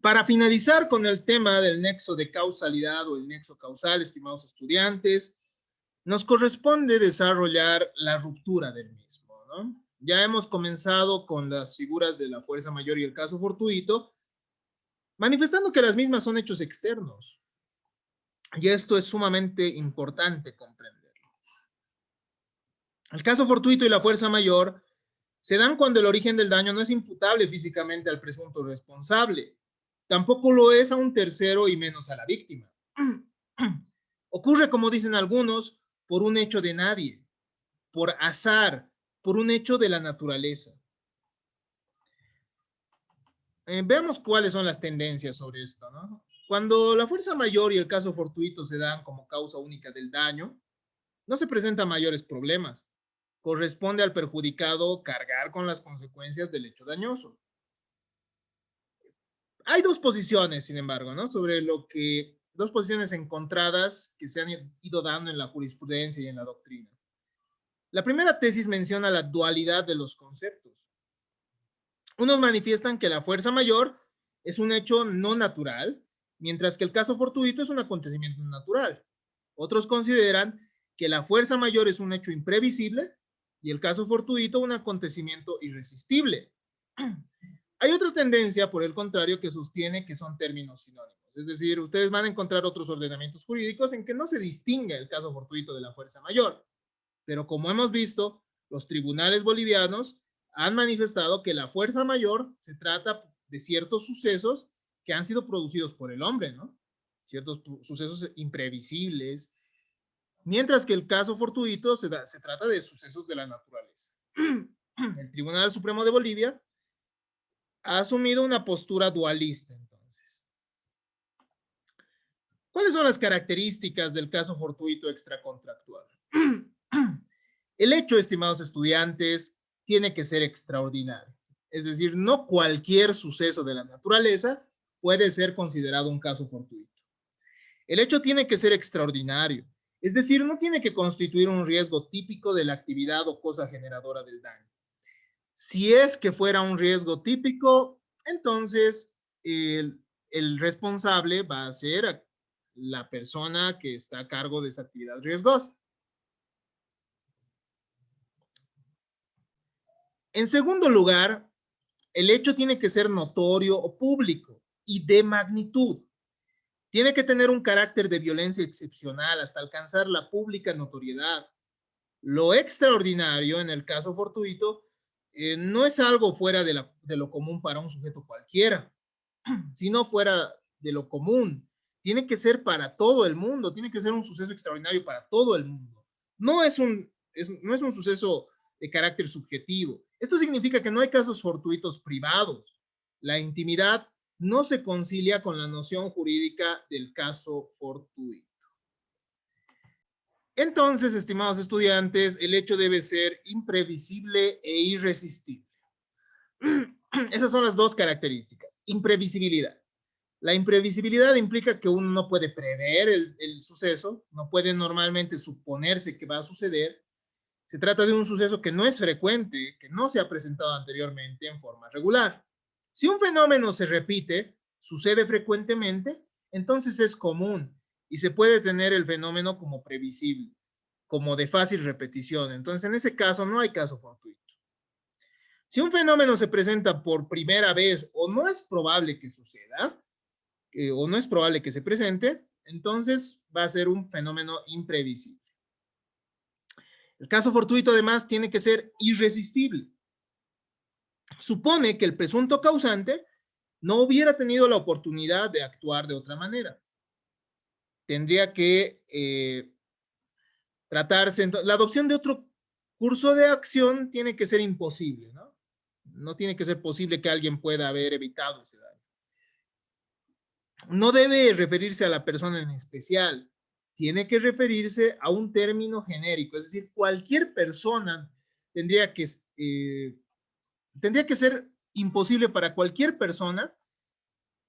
Para finalizar con el tema del nexo de causalidad o el nexo causal, estimados estudiantes, nos corresponde desarrollar la ruptura del mismo, ¿no? Ya hemos comenzado con las figuras de la fuerza mayor y el caso fortuito, manifestando que las mismas son hechos externos. Y esto es sumamente importante comprenderlo. El caso fortuito y la fuerza mayor se dan cuando el origen del daño no es imputable físicamente al presunto responsable, tampoco lo es a un tercero y menos a la víctima. Ocurre, como dicen algunos, por un hecho de nadie, por azar, por un hecho de la naturaleza. Veamos cuáles son las tendencias sobre esto, ¿no? Cuando la fuerza mayor y el caso fortuito se dan como causa única del daño, no se presentan mayores problemas. Corresponde al perjudicado cargar con las consecuencias del hecho dañoso. Hay dos posiciones, sin embargo, ¿no? Sobre lo que, dos posiciones encontradas que se han ido dando en la jurisprudencia y en la doctrina. La primera tesis menciona la dualidad de los conceptos. Unos manifiestan que la fuerza mayor es un hecho no natural, mientras que el caso fortuito es un acontecimiento natural. Otros consideran que la fuerza mayor es un hecho imprevisible y el caso fortuito un acontecimiento irresistible. Hay otra tendencia, por el contrario, que sostiene que son términos sinónimos. Es decir, ustedes van a encontrar otros ordenamientos jurídicos en que no se distingue el caso fortuito de la fuerza mayor. Pero como hemos visto, los tribunales bolivianos han manifestado que la fuerza mayor se trata de ciertos sucesos que han sido producidos por el hombre, ¿no? Ciertos sucesos imprevisibles, mientras que el caso fortuito se trata de sucesos de la naturaleza. El Tribunal Supremo de Bolivia ha asumido una postura dualista, entonces. ¿Cuáles son las características del caso fortuito extracontractual? El hecho, estimados estudiantes, tiene que ser extraordinario. Es decir, no cualquier suceso de la naturaleza puede ser considerado un caso fortuito. El hecho tiene que ser extraordinario. Es decir, no tiene que constituir un riesgo típico de la actividad o cosa generadora del daño. Si es que fuera un riesgo típico, entonces el responsable va a ser la persona que está a cargo de esa actividad riesgosa. En segundo lugar, el hecho tiene que ser notorio o público y de magnitud. Tiene que tener un carácter de violencia excepcional hasta alcanzar la pública notoriedad. Lo extraordinario, en el caso fortuito, no es algo fuera de lo común para un sujeto cualquiera, sino fuera de lo común. Tiene que ser para todo el mundo, tiene que ser un suceso extraordinario para todo el mundo. No es un suceso de carácter subjetivo. Esto significa que no hay casos fortuitos privados. La intimidad no se concilia con la noción jurídica del caso fortuito. Entonces, estimados estudiantes, el hecho debe ser imprevisible e irresistible. Esas son las dos características. Imprevisibilidad. La imprevisibilidad implica que uno no puede prever el suceso, no puede normalmente suponerse que va a suceder. Se trata de un suceso que no es frecuente, que no se ha presentado anteriormente en forma regular. Si un fenómeno se repite, sucede frecuentemente, entonces es común y se puede tener el fenómeno como previsible, como de fácil repetición. Entonces, en ese caso, no hay caso fortuito. Si un fenómeno se presenta por primera vez o no es probable que suceda, o no es probable que se presente, entonces va a ser un fenómeno imprevisible. El caso fortuito, además, tiene que ser irresistible. Supone que el presunto causante no hubiera tenido la oportunidad de actuar de otra manera. Tendría que tratarse, la adopción de otro curso de acción tiene que ser imposible, ¿no? No tiene que ser posible que alguien pueda haber evitado ese daño. No debe referirse a la persona en especial, tiene que referirse a un término genérico, es decir, cualquier persona tendría que ser imposible para cualquier persona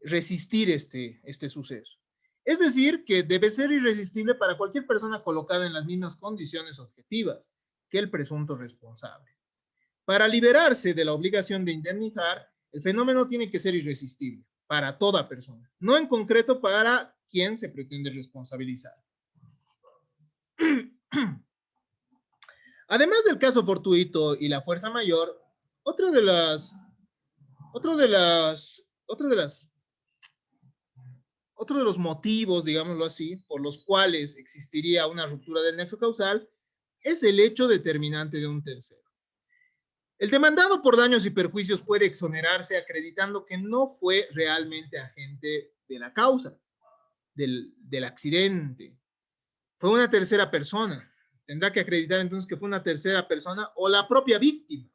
resistir este suceso. Es decir, que debe ser irresistible para cualquier persona colocada en las mismas condiciones objetivas que el presunto responsable. Para liberarse de la obligación de indemnizar, el fenómeno tiene que ser irresistible. para toda persona, no en concreto para quien se pretende responsabilizar. Además del caso fortuito y la fuerza mayor, otro de los motivos, digámoslo así, por los cuales existiría una ruptura del nexo causal es el hecho determinante de un tercero. El demandado por daños y perjuicios puede exonerarse acreditando que no fue realmente agente de la causa del accidente. Fue una tercera persona. Tendrá que acreditar entonces que fue una tercera persona o la propia víctima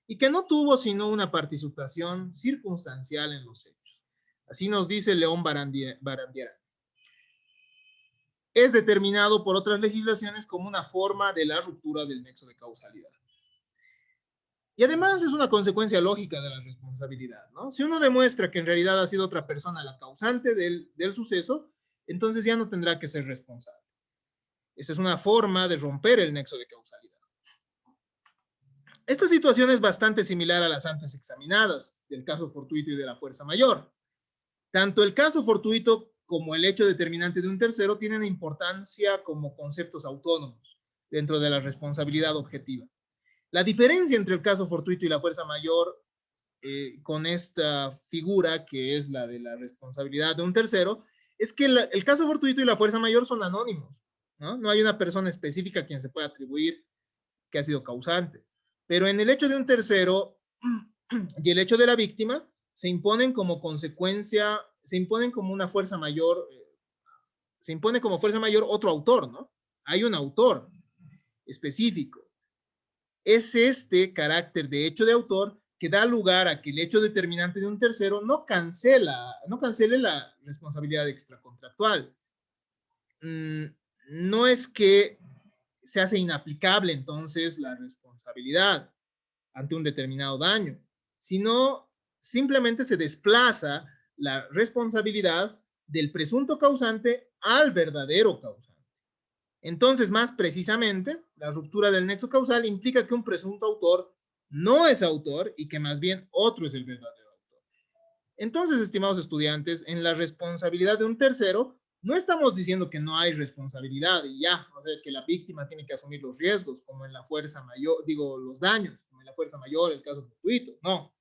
y que no tuvo sino una participación circunstancial en los hechos. Así nos dice León Barandiarán. Es determinado por otras legislaciones como una forma de la ruptura del nexo de causalidad. Y además es una consecuencia lógica de la responsabilidad, ¿no? Si uno demuestra que en realidad ha sido otra persona la causante del suceso, entonces ya no tendrá que ser responsable. Esa es una forma de romper el nexo de causalidad. Esta situación es bastante similar a las antes examinadas, del caso fortuito y de la fuerza mayor. Tanto el caso fortuito como el hecho determinante de un tercero tienen importancia como conceptos autónomos dentro de la responsabilidad objetiva. La diferencia entre el caso fortuito y la fuerza mayor con esta figura que es la de la responsabilidad de un tercero es que el caso fortuito y la fuerza mayor son anónimos, ¿no? No hay una persona específica a quien se pueda atribuir que ha sido causante. Pero en el hecho de un tercero y el hecho de la víctima se imponen como consecuencia, se imponen como una fuerza mayor, se impone como fuerza mayor otro autor, ¿no? Hay un autor específico. Es este carácter de hecho de autor que da lugar a que el hecho determinante de un tercero no cancele la responsabilidad extracontractual. No es que se hace inaplicable entonces la responsabilidad ante un determinado daño, sino simplemente se desplaza la responsabilidad del presunto causante al verdadero causante. Entonces, más precisamente, la ruptura del nexo causal implica que un presunto autor no es autor y que más bien otro es el verdadero autor. Entonces, estimados estudiantes, en la responsabilidad de un tercero, no estamos diciendo que no hay responsabilidad y ya, o sea, que la víctima tiene que asumir los riesgos, como en la fuerza mayor, digo, los daños, como en la fuerza mayor, el caso fortuito, no.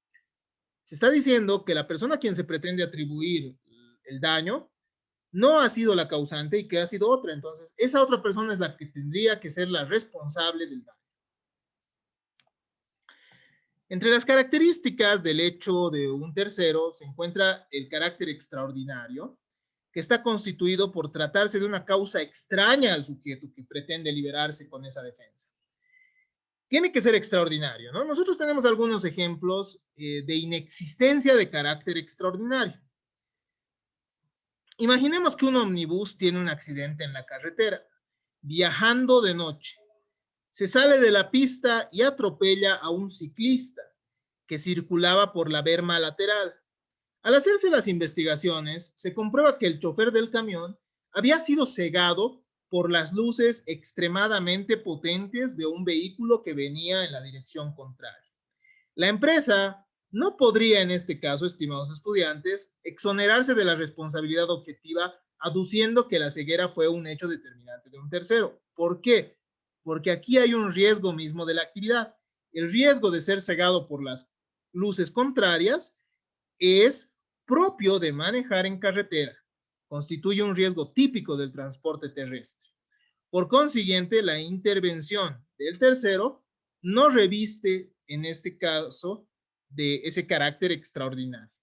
Se está diciendo que la persona a quien se pretende atribuir el daño no ha sido la causante y que ha sido otra. Entonces, esa otra persona es la que tendría que ser la responsable del daño. Entre las características del hecho de un tercero se encuentra el carácter extraordinario, que está constituido por tratarse de una causa extraña al sujeto que pretende liberarse con esa defensa. Tiene que ser extraordinario, ¿no? Nosotros tenemos algunos ejemplos de inexistencia de carácter extraordinario. Imaginemos que un omnibus tiene un accidente en la carretera, viajando de noche. Se sale de la pista y atropella a un ciclista que circulaba por la berma lateral. Al hacerse las investigaciones, se comprueba que el chofer del camión había sido cegado por las luces extremadamente potentes de un vehículo que venía en la dirección contraria. La empresa no podría, en este caso, estimados estudiantes, exonerarse de la responsabilidad objetiva aduciendo que la ceguera fue un hecho determinante de un tercero. ¿Por qué? Porque aquí hay un riesgo mismo de la actividad. El riesgo de ser cegado por las luces contrarias es propio de manejar en carretera. Constituye un riesgo típico del transporte terrestre. Por consiguiente, la intervención del tercero no reviste, en este caso, de ese carácter extraordinario,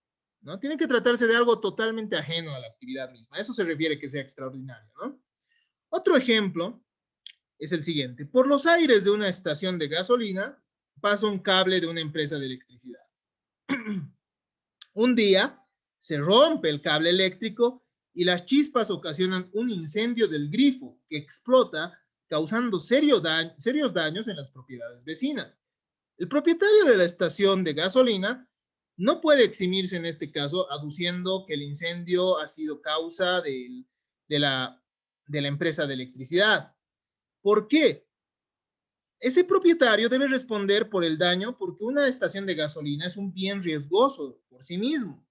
¿no? Tiene que tratarse de algo totalmente ajeno a la actividad misma. A eso se refiere que sea extraordinario, ¿no? Otro ejemplo es el siguiente. Por los aires de una estación de gasolina pasa un cable de una empresa de electricidad. Un día se rompe el cable eléctrico y las chispas ocasionan un incendio del grifo que explota, causando serios daños en las propiedades vecinas. El propietario de la estación de gasolina no puede eximirse en este caso aduciendo que el incendio ha sido causa de la empresa de electricidad. ¿Por qué? Ese propietario debe responder por el daño porque una estación de gasolina es un bien riesgoso por sí mismo.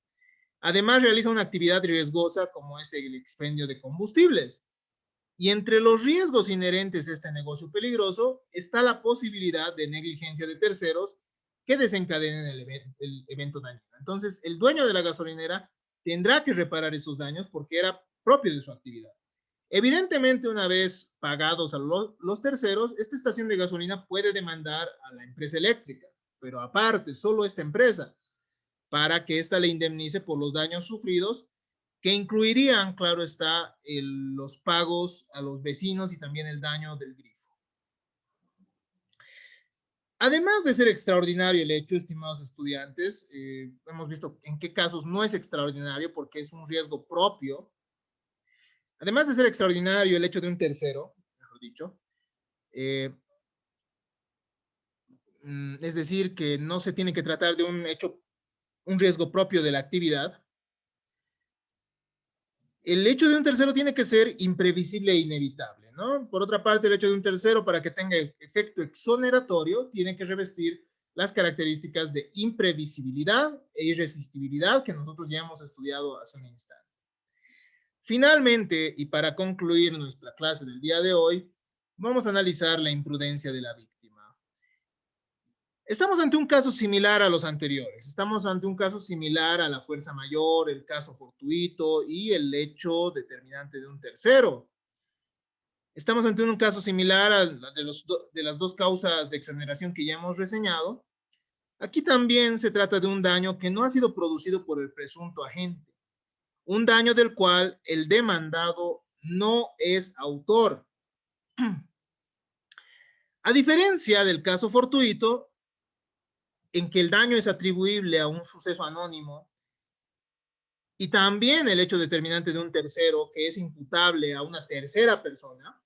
Además, realiza una actividad riesgosa como es el expendio de combustibles. Y entre los riesgos inherentes a este negocio peligroso está la posibilidad de negligencia de terceros que desencadenen el evento dañino. Entonces, el dueño de la gasolinera tendrá que reparar esos daños porque era propio de su actividad. Evidentemente, una vez pagados a los terceros, esta estación de gasolina puede demandar a la empresa eléctrica, pero aparte, solo esta empresa, para que ésta le indemnice por los daños sufridos, que incluirían, claro está, los pagos a los vecinos y también el daño del grifo. Además de ser extraordinario el hecho, estimados estudiantes, hemos visto en qué casos no es extraordinario porque es un riesgo propio. Además de ser extraordinario el hecho de un tercero, mejor dicho, es decir, que no se tiene que tratar de un riesgo propio de la actividad. El hecho de un tercero tiene que ser imprevisible e inevitable, ¿no? Por otra parte, el hecho de un tercero, para que tenga efecto exoneratorio, tiene que revestir las características de imprevisibilidad e irresistibilidad que nosotros ya hemos estudiado hace un instante. Finalmente, y para concluir nuestra clase del día de hoy, vamos a analizar la imprudencia de la víctima. Estamos ante un caso similar a los anteriores. Estamos ante un caso similar a la fuerza mayor, el caso fortuito y el hecho determinante de un tercero. Estamos ante un caso similar a de las dos causas de exoneración que ya hemos reseñado. Aquí también se trata de un daño que no ha sido producido por el presunto agente, un daño del cual el demandado no es autor. A diferencia del caso fortuito, en que el daño es atribuible a un suceso anónimo, y también el hecho determinante de un tercero que es imputable a una tercera persona,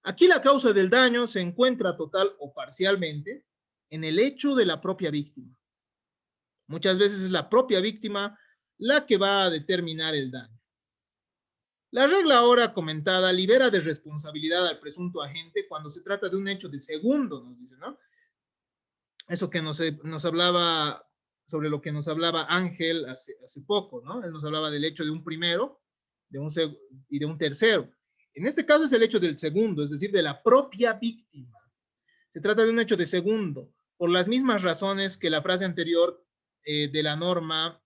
aquí la causa del daño se encuentra total o parcialmente en el hecho de la propia víctima. Muchas veces es la propia víctima la que va a determinar el daño. La regla ahora comentada libera de responsabilidad al presunto agente cuando se trata de un hecho de segundo, nos dice, ¿no? Eso que nos hablaba, sobre lo que nos hablaba Ángel hace poco, ¿no? Él nos hablaba del hecho de un primero y de un tercero. En este caso es el hecho del segundo, es decir, de la propia víctima. Se trata de un hecho de segundo, por las mismas razones que la frase anterior de la norma,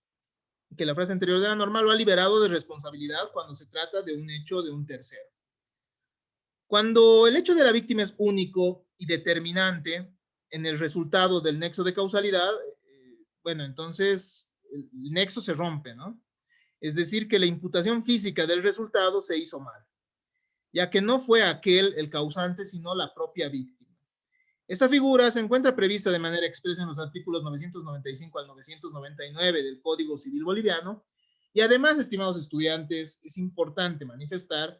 lo ha liberado de responsabilidad cuando se trata de un hecho de un tercero. Cuando el hecho de la víctima es único y determinante en el resultado del nexo de causalidad, bueno, entonces el nexo se rompe, ¿no? Es decir, que la imputación física del resultado se hizo mal, ya que no fue aquel el causante, sino la propia víctima. Esta figura se encuentra prevista de manera expresa en los artículos 995 al 999 del Código Civil Boliviano, y además, estimados estudiantes, es importante manifestar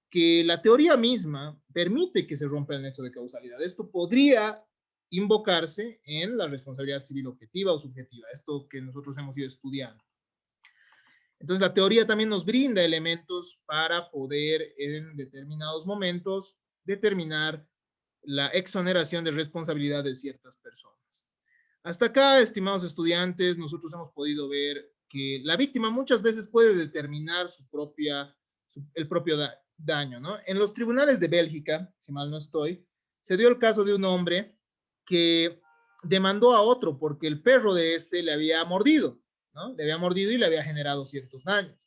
que la teoría misma permite que se rompa el nexo de causalidad. Esto podría invocarse en la responsabilidad civil objetiva o subjetiva, esto que nosotros hemos ido estudiando. Entonces, la teoría también nos brinda elementos para poder en determinados momentos determinar la exoneración de responsabilidad de ciertas personas. Hasta acá, estimados estudiantes, nosotros hemos podido ver que la víctima muchas veces puede determinar el propio daño, ¿no? En los tribunales de Bélgica, si mal no estoy, se dio el caso de un hombre que demandó a otro porque el perro de este le había mordido, ¿no? Le había mordido y le había generado ciertos daños.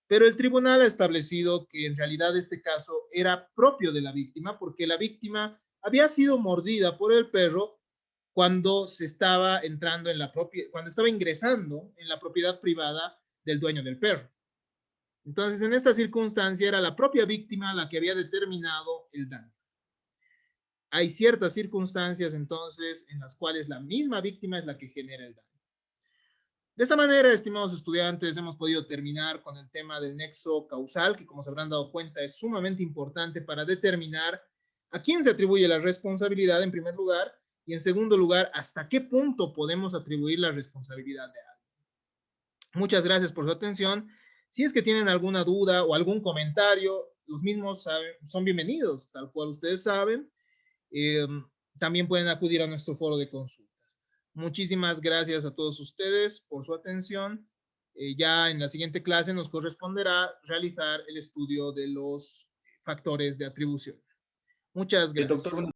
Pero el tribunal ha establecido que en realidad este caso era propio de la víctima porque la víctima había sido mordida por el perro cuando se estaba entrando en cuando estaba ingresando en la propiedad privada del dueño del perro. Entonces, en esta circunstancia era la propia víctima la que había determinado el daño. Hay ciertas circunstancias entonces en las cuales la misma víctima es la que genera el daño. De esta manera, estimados estudiantes, hemos podido terminar con el tema del nexo causal, que como se habrán dado cuenta es sumamente importante para determinar a quién se atribuye la responsabilidad en primer lugar y en segundo lugar, hasta qué punto podemos atribuir la responsabilidad de alguien. Muchas gracias por su atención. Si es que tienen alguna duda o algún comentario, los mismos son bienvenidos, tal cual ustedes saben. También pueden acudir a nuestro foro de consultas. Muchísimas gracias a todos ustedes por su atención Ya en la siguiente clase nos corresponderá realizar el estudio de los factores de atribución. Muchas Doctor, gracias.